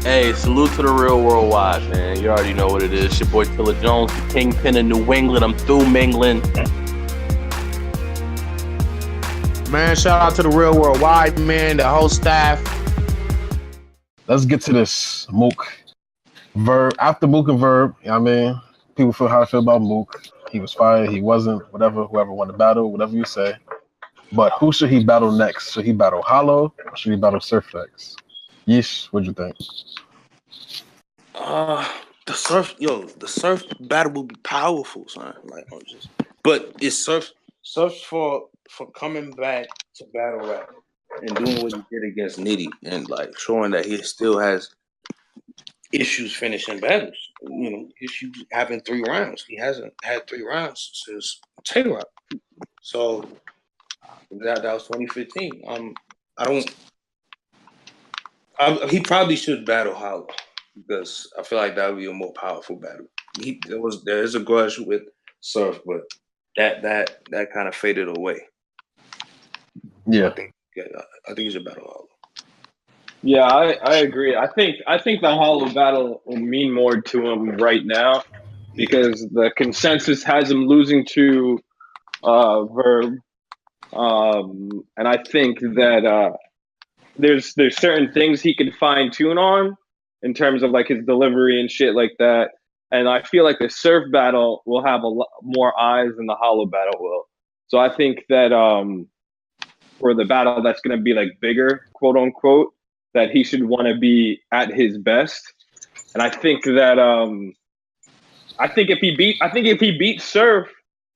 Hey, salute to the real worldwide, man. You already know what it is. It's your boy Tilla Jones, the kingpin of New England. I'm through mingling. Man, shout out to the real worldwide, man, the whole staff. Let's get to this Mook. Verb. After Mook and Verb, you know what I mean? People feel how I feel about Mook. He was fired, he wasn't, whatever, whoever won the battle, whatever you say. But who should he battle next? Should he battle Hollow or should he battle Surf next? Yeesh, what'd you think? The surf battle will be powerful, son. But it's surf for coming back to battle rap and doing what he did against Nitty and like showing that he still has issues finishing battles. You know, issues having 3 rounds. He hasn't had 3 rounds since Tay-Rock. So that was 2015. He probably should battle Hollow because I feel like that would be a more powerful battle. There is a grudge with Surf, but that kind of faded away. Yeah, I think he should battle Hollow. Yeah, I agree. I think the Hollow battle will mean more to him right now because the consensus has him losing to Verb, and I think that there's certain things he can fine tune on in terms of like his delivery and shit like that. And I feel like the Surf battle will have a lot more eyes than the Hollow battle will. So I think that for the battle that's going to be like bigger, quote unquote, that he should want to be at his best. And I think that if he beats Surf,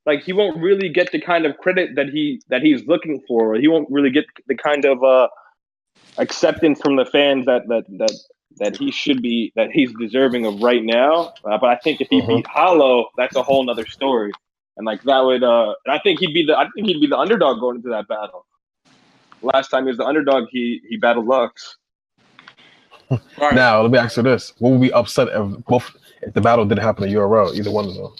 like he won't really get the kind of credit that he's looking for. He won't really get the kind of acceptance from the fans that he should be, that he's deserving of right now. But I think if he beat Hollow, that's a whole nother story. And like that would, I think he'd be the underdog going into that battle. Last time he was the underdog, he battled Lux. Right. Now, let me ask you this. What would be upset if the battle didn't happen in URL, either one of them?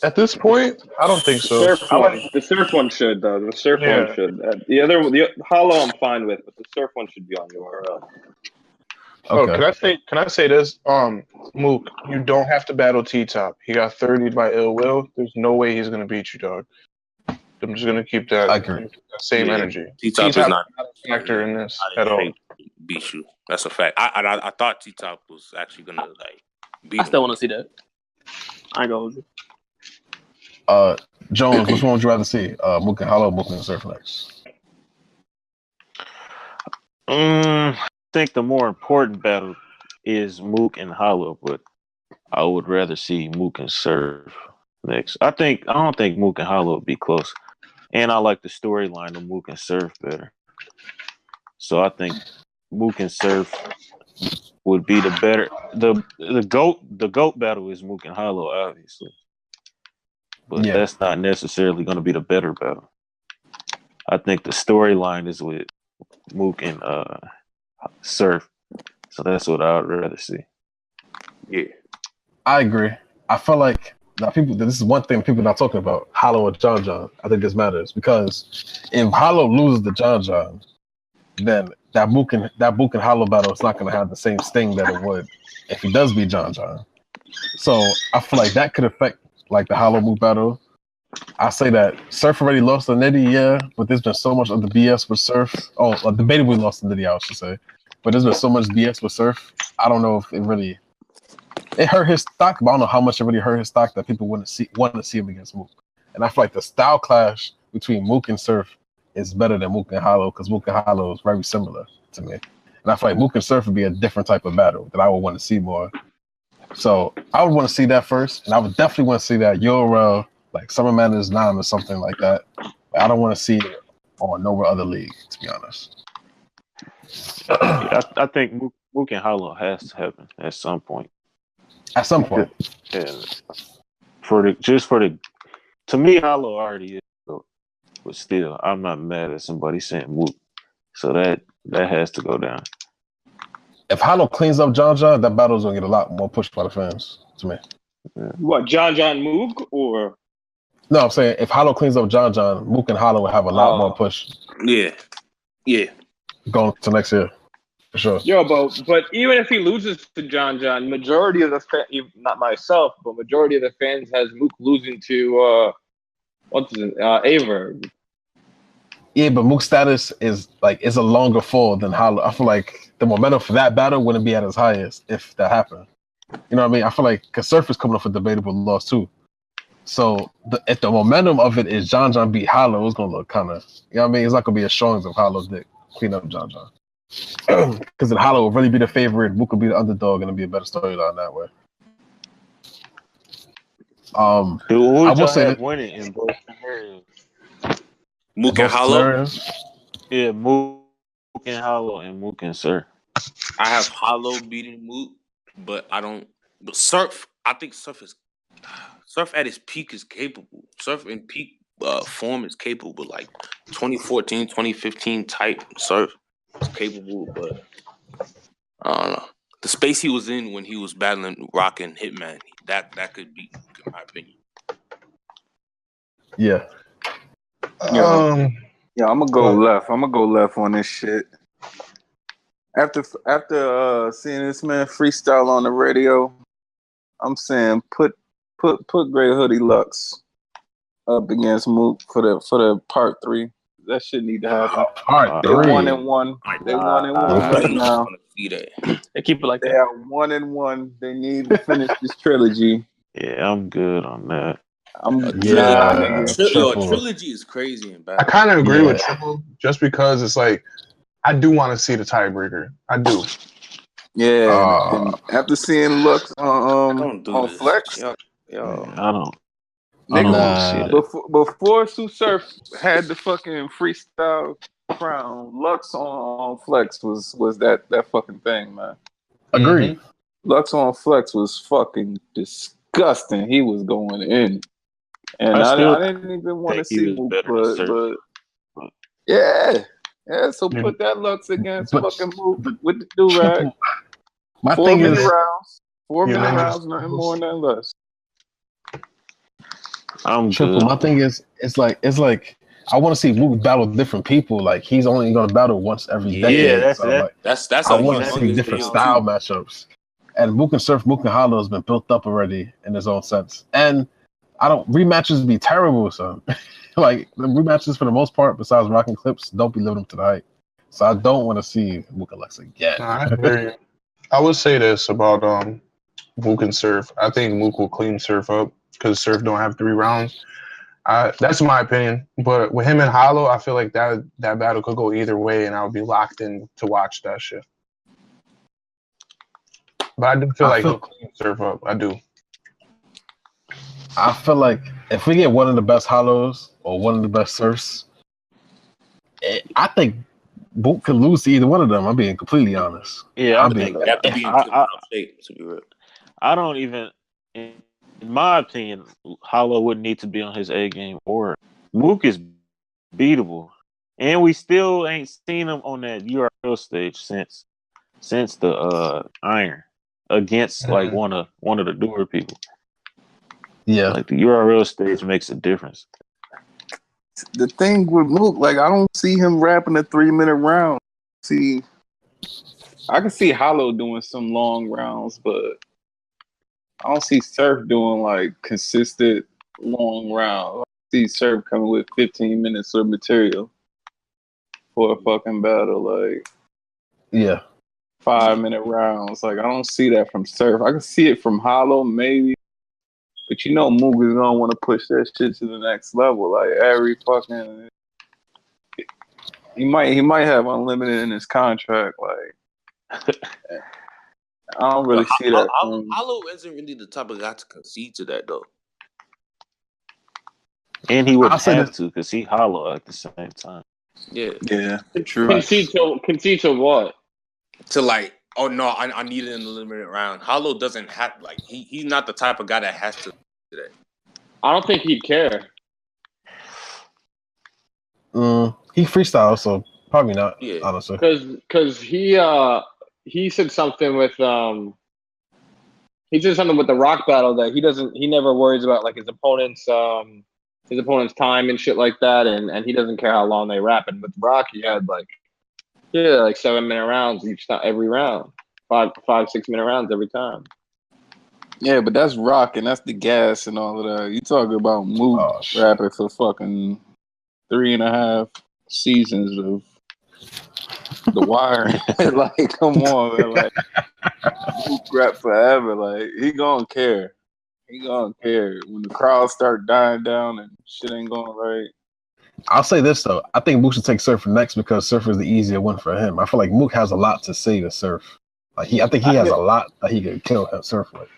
At this point, I don't think so. The Surf one should, though. The Surf one should. The Hollow I'm fine with, but the Surf one should be on URL. Okay. Can I say this? Mook, you don't have to battle T-Top. He got 30 by Ill Will. There's no way he's gonna beat you, dog. I'm just gonna keep that same energy. T-Top is not a factor in this at all. Beat you. That's a fact. I thought T-Top was actually gonna like beat I still want to see that. I ain't gonna hold you. Jones, which one would you rather see? Mook and Hollow, Mook and Surf next? I think the more important battle is Mook and Hollow, but I would rather see Mook and Surf next. I don't think Mook and Hollow would be close. And I like the storyline of Mook and Surf better. So I think Mook and Surf would be the better. The GOAT battle is Mook and Hollow, obviously. But that's not necessarily going to be the better battle. I think the storyline is with Mook and Surf. So that's what I would rather see. Yeah. I agree. I feel like this is one thing people are not talking about. Hollow and John John. I think this matters because if Hollow loses to John John, then that Mook and Hollow battle is not going to have the same sting that it would if he does beat John John. So I feel like that could affect like the Hollow Mook battle. I say that Surf already lost to Nitty, but there's been so much of the BS with Surf. Oh, debatably lost to Nitty, I should say. But there's been so much BS with Surf. I don't know if it hurt his stock, but I don't know how much it really hurt his stock that people want to see him against Mook. And I feel like the style clash between Mook and Surf is better than Mook and Hollow because Mook and Hollow is very similar to me. And I feel like Mook and Surf would be a different type of battle that I would want to see more. So I would want to see that first, and I would definitely want to see that URL, like Summer Madness 9 or something like that. But I don't want to see it on no other league, to be honest. I think Mook and Hollow has to happen at some point. At some point. Yeah. To me, Hollow already is, but still, I'm not mad at somebody saying Mook. So that has to go down. If Hollow cleans up John John, that battle's gonna get a lot more pushed by the fans, to me. Yeah. What, John John Mook or? No, I'm saying if Hollow cleans up John John, Mook and Hollow will have a lot more push. Yeah. Going to next year. for sure. Yo, but even if he loses to John, majority of the not myself, but majority of the fans has Mook losing to Averb. Yeah, but Mook's status is a longer fall than Hollow. I feel like the momentum for that battle wouldn't be at its highest if that happened. You know what I mean? I feel like because Surf is coming off a debatable loss too. So if the momentum of it is John beat Hollow, it's gonna look kind of, you know what I mean? It's not gonna be as strong as if Hollow did clean up John. Because then Hollow will really be the favorite, Mook will be the underdog, and it'll be a better storyline that way. Who I would will y'all say have that winning in both scenarios? Mook and Hollow. scenarios, Yeah, Mook and Hollow and Mook and Sir. I have Hollow beating Mook, but I don't. But Surf, I think Surf at his peak is capable. Surf in peak form is capable, like 2014, 2015 type Surf is capable, but I don't know. The space he was in when he was battling Rock and Hitman, that could be, in my opinion. yeah. Yeah, I'm gonna go left. I'm gonna go left on this shit. After seeing this man freestyle on the radio, I'm saying put Grey Hoodie Lux up against Mook for the part 3. That shit need to happen. Part They 3. 1-1. They 1-1 right now. They keep it like They that. are 1-1. They need to finish this trilogy. Yeah, I'm good on that. Trilogy is crazy and bad. I kind of agree with Triple, just because it's like I do want to see the tiebreaker. I do. Yeah, and after seeing Lux on Flex, I don't. nigga, before Sue Surf had the fucking freestyle crown, Lux on Flex was that fucking thing, man. Agreed. Lux on Flex was fucking disgusting. He was going in. And I didn't even want to see Mook, but yeah. So put that Lux against fucking Mook with the do-rag. My 4 thing minute is rounds. 4 minute rounds, nothing more, nothing less. I'm Triple. good. My thing is, it's like I want to see Mook battle different people. Like he's only gonna battle once every decade. Yeah, that's I want to see different style matchups. And Mook and Surf, Mook and Hollow has been built up already in his own sense. And rematches be terrible, son. Like the rematches for the most part, besides Rockin' Clips, don't be living up to the hype. So I don't want to see Mook and Lex again. I would say this about Mook and Surf. I think Mook will clean Surf up because Surf don't have 3 rounds. That's my opinion. But with him and Hollow, I feel like that battle could go either way, and I would be locked in to watch that shit. But I do feel like he'll clean Surf up. I do. I feel like if we get one of the best Hollows or one of the best Surfs, I think Mook could lose to either one of them. I'm being completely honest. Yeah, I think have to be in shape to be real. I don't even, in my opinion, Hollow wouldn't need to be on his A game, or Mook is beatable, and we still ain't seen him on that URL stage since the Iron against like one of the newer people. Yeah, like the URL stage makes a difference. The thing with Mook, like I don't see him rapping a 3-minute round. See, I can see Hollow doing some long rounds, but I don't see Surf doing like consistent long rounds. I see Surf coming with 15 minutes of material for a fucking battle, like 5-minute rounds. Like I don't see that from Surf. I can see it from Hollow maybe. But you know Mook is gonna want to push that shit to the next level. Like every fucking, he might have unlimited in his contract. Like I don't really see that. Hollow isn't really the type of guy to concede to that though. And he would have to because he Hollow at the same time. Yeah, true. Concede to what? To like, oh no, I need it in the limited round. Hollow doesn't have like he's not the type of guy that has to do that. I don't think he'd care. He freestyles, so probably not. Honestly, because he said something with the Rock battle that he never worries about like his opponent's time and shit like that, and he doesn't care how long they rap. And with Rock, he had like Yeah, like 7-minute rounds each time, every round. 6-minute rounds every time. Yeah, but that's rock and that's the gas and all of that. You talking about Mook Oh shit. rapping for fucking 3.5 seasons of The Wire. Like, come on, man. Like, Mook rap forever. Like, he gonna care. He gonna care when the crowd start dying down and shit ain't going right. I'll say this though. I think Mook should take Surf next because Surf is the easier one for him. I feel like Mook has a lot to say to Surf. Like I think he has a lot that he could kill him Surf with.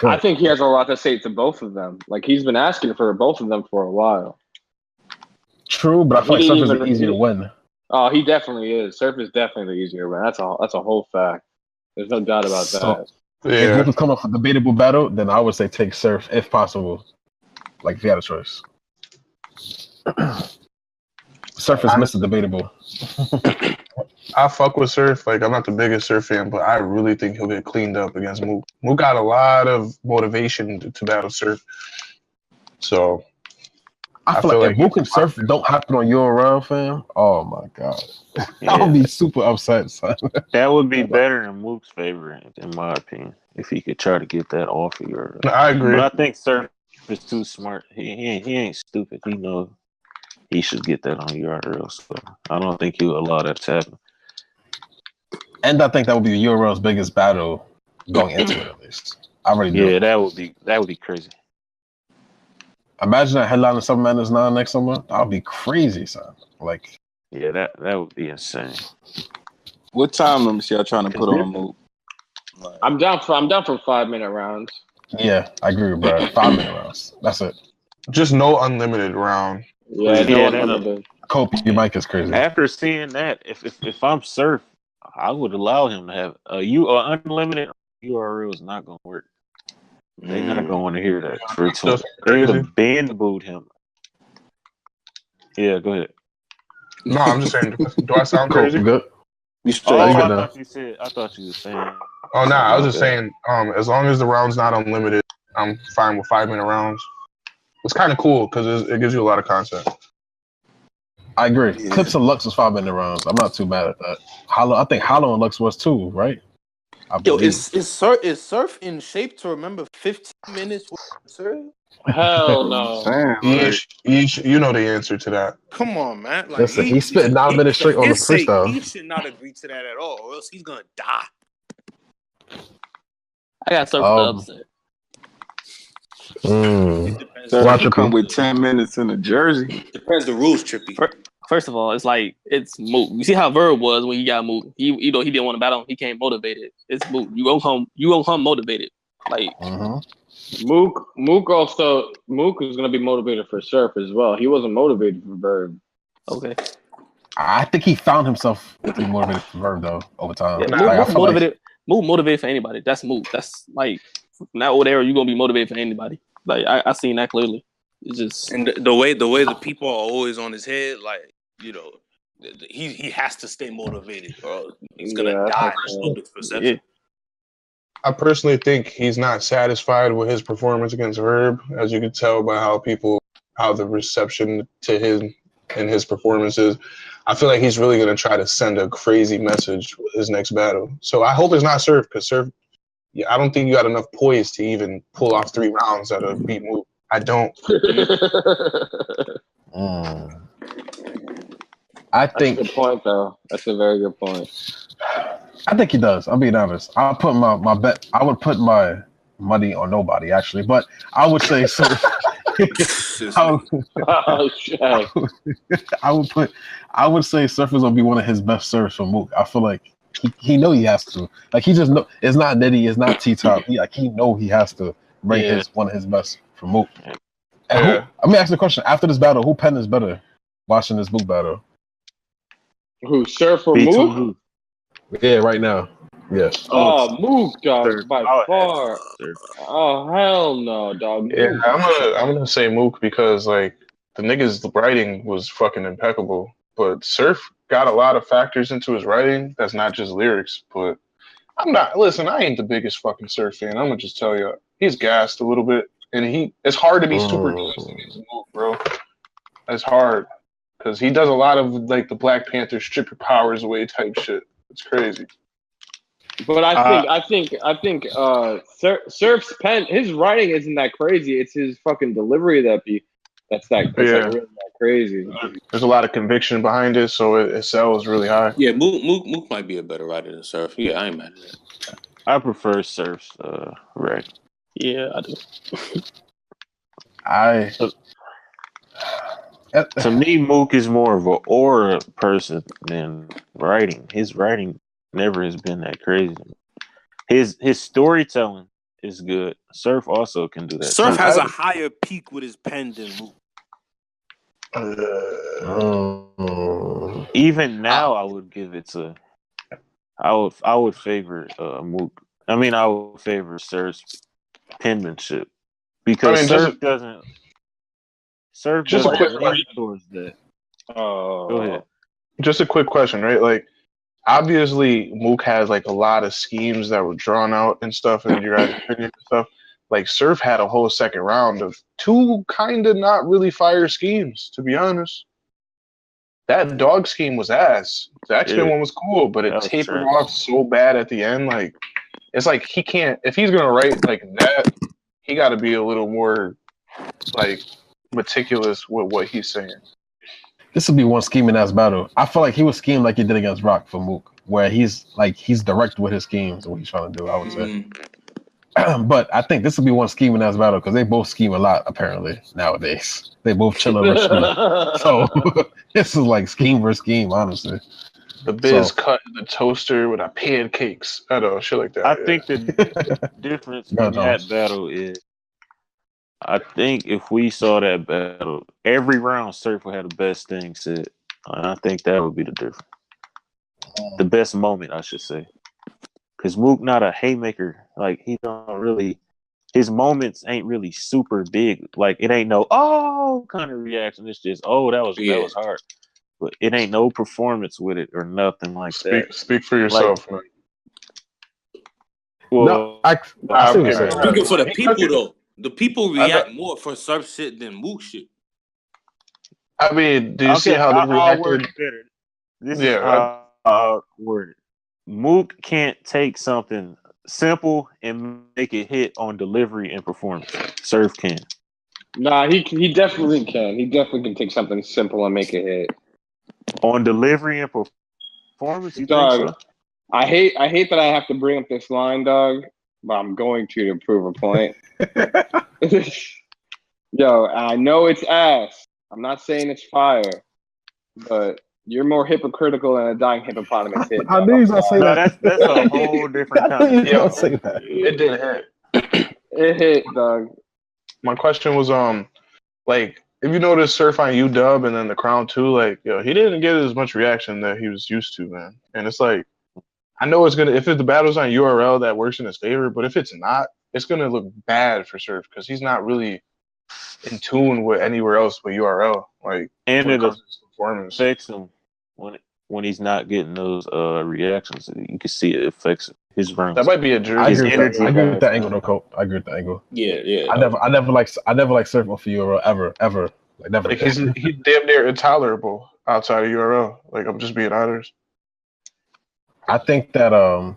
I think he has a lot to say to both of them. Like, he's been asking for both of them for a while. True, but I feel like Surf is the easier win. Oh, he definitely is. Surf is definitely the easier win. That's a whole fact. There's no doubt about that. If Mook was coming off a debatable battle, then I would say take Surf if possible. Like if you had a choice. Surf is Mr. Debatable. I fuck with Surf. Like, I'm not the biggest Surf fan, but I really think he'll get cleaned up against Mook. Mook got a lot of motivation to battle Surf. So I feel like if Mook and Surf don't happen on your round, fam, oh my god. Yeah. I would be super upset, son. That would be better in Mook's favor, in my opinion, if he could try to get that off of your. I agree. But I think Surf is too smart. He ain't stupid. He knows he should get that on URL. So I don't think he'll allow that to happen. And I think that would be URL's biggest battle going into it, at least. I already do. Yeah, that would be crazy. Imagine that headline of 7 Madness 9 next summer. That would be crazy, son. Like, yeah, that would be insane. What time limits y'all trying to put on Mook? Like, I'm down for 5-minute rounds. Yeah, I agree, bro. 5-minute rounds. That's it. Just no unlimited round. Yeah, no unlimited. Cope, your mic is crazy. After seeing that, if I'm Surf, I would allow him to have unlimited URL is not going to work. They're not going to want to hear that. They would have banned him. Yeah, go ahead. No, I'm just saying. Do I sound crazy? Good. I thought you were saying. Oh, nah, I was just saying. As long as the round's not unlimited, I'm fine with 5-minute rounds. It's kind of cool because it gives you a lot of content. I agree. Yeah. Clips and Lux was 5-minute rounds. I'm not too mad at that. I think Hollow and Lux was too, right? Yo, is Surf in shape to remember 15 minutes with Surf? Hell no. You know the answer to that. Come on, man. Like, listen, he spit 9 minutes straight on the freestyle. He should not agree to that at all, or else he's gonna die. I got Surf upset. Surf come with 10 minutes in the jersey. Depends the rules, Trippy. First of all, it's like it's Mook. You see how Verb was when he got Mook. He didn't want to battle. He came motivated. It's Mook. You gonna come motivated. Like Mook is gonna be motivated for Surf as well. He wasn't motivated for Verb. Okay. I think he found himself to be motivated for Verb though over time. Yeah, Mook motivated for anybody. That's Mook. That's like from that old era. You gonna be motivated for anybody. Like I seen that clearly. It's just and the way the people are always on his head, like, you know, he has to stay motivated, or he's gonna die in public perception. Yeah. I personally think he's not satisfied with his performance against Verb, as you can tell by how the reception to him and his performances. I feel like he's really gonna try to send a crazy message with his next battle. So I hope it's not Surf, because Surf, I don't think you got enough poise to even pull off 3 rounds at a beat move. I don't. I think. That's a good point, though. That's a very good point. I think he does. I'm being honest. I'll put my bet. I would put my money on nobody actually, but I would say Surf. I would say Surf is gonna be one of his best serves for Mook. I feel like he know he has to. Like, he just know it's not Nitty, it's not T-Top. He know he has to bring one of his best for Mook. And let me ask you a question. After this battle, who pen is better watching this Mook battle? Who, Surf or Mook? Yeah, right now. Yes. Oh, Mook, dog, by far. Oh, hell no, dog. Yeah, I'm gonna say Mook because, like, the nigga's writing was fucking impeccable. But Surf got a lot of factors into his writing that's not just lyrics. But I ain't the biggest fucking Surf fan. I'm gonna just tell you, he's gassed a little bit. And it's hard to be super good against Mook, bro. It's hard. because he does a lot of like the Black Panther strip your powers away type shit. It's crazy. But I think Surf's pen, his writing isn't that crazy. It's his fucking delivery that's like really that crazy. There's a lot of conviction behind it, so it sells really high. Yeah, Mook might be a better writer than Surf. Yeah, I ain't mad at that. I prefer Surf's rec. Yeah, I do. To me, Mook is more of an aura person than writing. His writing never has been that crazy. His storytelling is good. Surf also can do that. Surf too. has a higher peak with his pen than Mook. Even now, I would give it to. I would favor Mook. I mean, I would favor Surf's penmanship because Surf doesn't. Surf just doesn't a quick lean towards that. Go ahead. Just a quick question, right? Like, obviously, Mook has like a lot of schemes that were drawn out and stuff, and your guys' opinion and stuff. Like, Surf had a whole second round of two kind of not really fire schemes, to be honest. That dog scheme was ass. The X-Men one was cool, but it tapered off so bad at the end. Like, it's like he can't, if he's going to write like that, he got to be a little more like meticulous with what he's saying. This would be one scheming ass battle. I feel like he would scheme like he did against Rock for Mook, where he's direct with his schemes and what he's trying to do, I would say. But I think this would be one scheming ass battle because they both scheme a lot apparently nowadays. They both chill versus scheme. So this is like scheme versus scheme, honestly. The Biz cut the toaster with our pancakes. I don't know, shit like that. I think the difference in that battle is, I think if we saw that battle, every round Surf would have the best thing said. And I think that would be the difference. The best moment, I should say. Because Mook not a haymaker. Like, he don't really... His moments ain't really super big. Like, it ain't no, oh, kind of reaction. It's just, oh, that was hard. But it ain't no performance with it or nothing like that. Speak for yourself, man. Well, no, I see what you're saying. Speaking for the people, though. The people react more for Surf shit than Mook shit. I mean, do you see how they reacted? This is how I'll word it. Mook can't take something simple and make it hit on delivery and performance. Surf can. Nah, he definitely can. He definitely can take something simple and make it hit. On delivery and performance, you dog, think so? I hate that I have to bring up this line, dog, but I'm going to prove a point. Yo, I know it's ass. I'm not saying it's fire, but you're more hypocritical than a dying hippopotamus hit. I knew you was gonna say that. That's a whole different kind of say that. It didn't hit. It hit, dog. My question was, like, if you notice Surf on UW and then the Crown too, like, yo, he didn't get as much reaction that he was used to, man. And it's like, I know it's gonna, if the battle's on URL, that works in his favor, but if it's not, it's gonna look bad for Surf because he's not really in tune with anywhere else but URL. Like, and when it it comes to his performance, affects him when he's not getting those reactions. You can see it affects his runs. that might be a jersey. I agree with that angle, though, Colt. I agree with the angle. Yeah. I never like Surf for URL ever. Like never. Like he's damn near intolerable outside of URL. Like, I'm just being honest. I think that I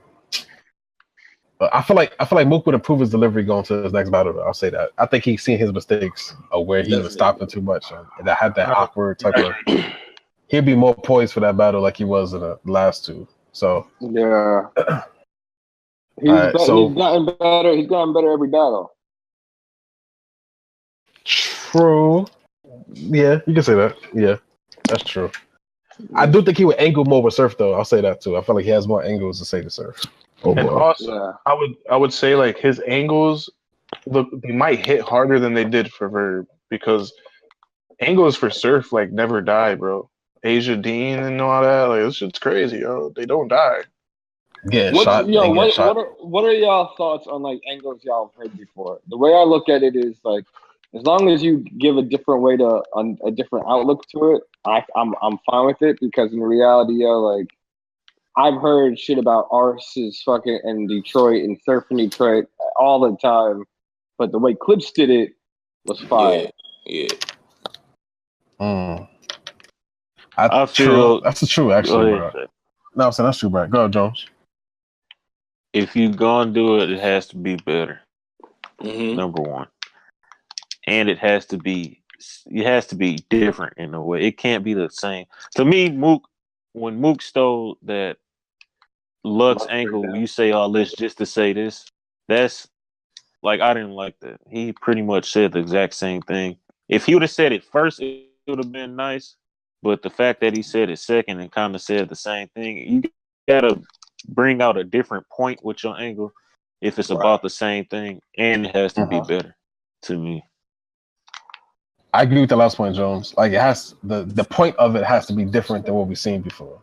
feel like Mook would improve his delivery going to his next battle. I'll say that. I think he's seen his mistakes of where he was stopping too much and that had that awkward type of. He'd be more poised for that battle like he was in the last two. So yeah, he's gotten better. He's gotten better every battle. True. Yeah, you can say that. Yeah, that's true. I do think he would angle more with Surf though. I'll say that too. I feel like he has more angles to say to Surf. And also, I would say like his angles look, they might hit harder than they did for Verb because angles for Surf like never die, bro. Asia Dean and all that, like this shit's crazy, yo. They don't die. What are y'all thoughts on like angles y'all have heard before? The way I look at it is like, as long as you give a different way to a different outlook to it, I'm fine with it because in reality, yo, like I've heard shit about Arse's fucking in Detroit and Surf in Detroit all the time, but the way Clips did it was fire. Yeah. I True. feel That's true, actually, bro. No, I'm saying that's true, bro. Go ahead, Jones. if you gonna do it, it has to be better. Mm-hmm. Number one, and it has to be different in a way. It can't be the same. To me, when Mook stole that Lux angle, you say all this just to say this. That's like I didn't like that. He pretty much said the exact same thing. If he would have said it first, it would have been nice. But the fact that he said it second and kind of said the same thing, you gotta bring out a different point with your angle if it's about the same thing, and it has to be better to me. I agree with the last point, Jones. Like it has the point of it has to be different than what we've seen before.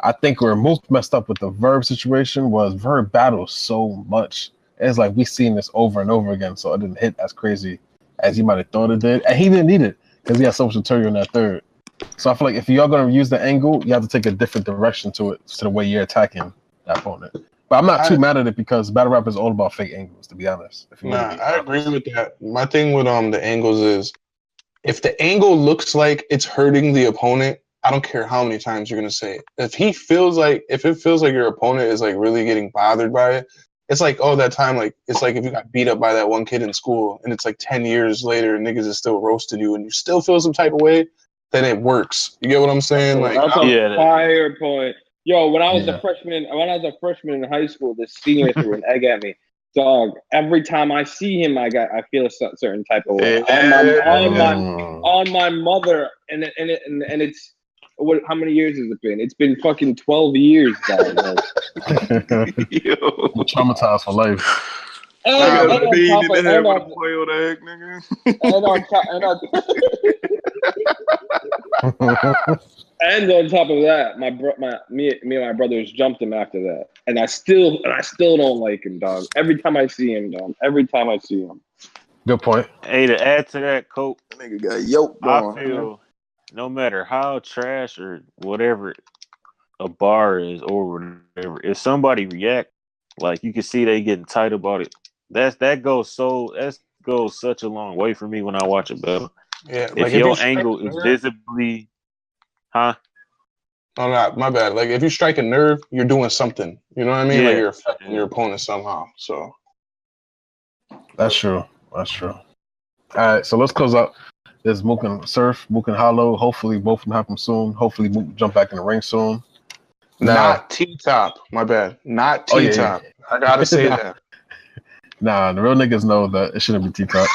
I think where Mook messed up with the Verb situation was Verb battles so much. It's like we've seen this over and over again, so it didn't hit as crazy as he might have thought it did. And he didn't need it because he had so much material in that third. So I feel like if you're going to use the angle, you have to take a different direction to it, to the way you're attacking that opponent. But I'm not too mad at it because battle rap is all about fake angles, to be honest. I agree with that. My thing with the angles is if the angle looks like it's hurting the opponent, I don't care how many times you're gonna say it. If it feels like your opponent is like really getting bothered by it, it's like, oh, that time, like it's like if you got beat up by that one kid in school and it's like 10 years later and niggas is still roasting you and you still feel some type of way, then it works. You get what I'm saying? Like that's a fire point. Yo, when I was a freshman in high school, this senior threw an egg at me. Dog, every time I see him, I feel a certain type of way on my mother, and it's how many years has it been? It's been fucking 12 years, dog. Traumatized for life. And on top of that, me and my brothers jumped him after that, and I still don't like him, dog. Every time I see him, dog. Every time I see him. Good point. Hey, to add to that, Cope, nigga got yoked on. I feel no matter how trash or whatever a bar is or whatever, if somebody react, like you can see they getting tight about it. That goes such a long way for me when I watch a battle. Yeah, if your angle is visibly, huh? Oh, no, my bad. Like if you strike a nerve, you're doing something. You know what I mean? Yeah. Like you're affecting your opponent somehow. So that's true. That's true. All right, so let's close out this Mook and Surf, Mook and Hollow. Hopefully both of them happen soon. Hopefully Mook jump back in the ring soon. Not T-top. My bad. Not T-top. I gotta say that. Nah, the real niggas know that it shouldn't be T-top.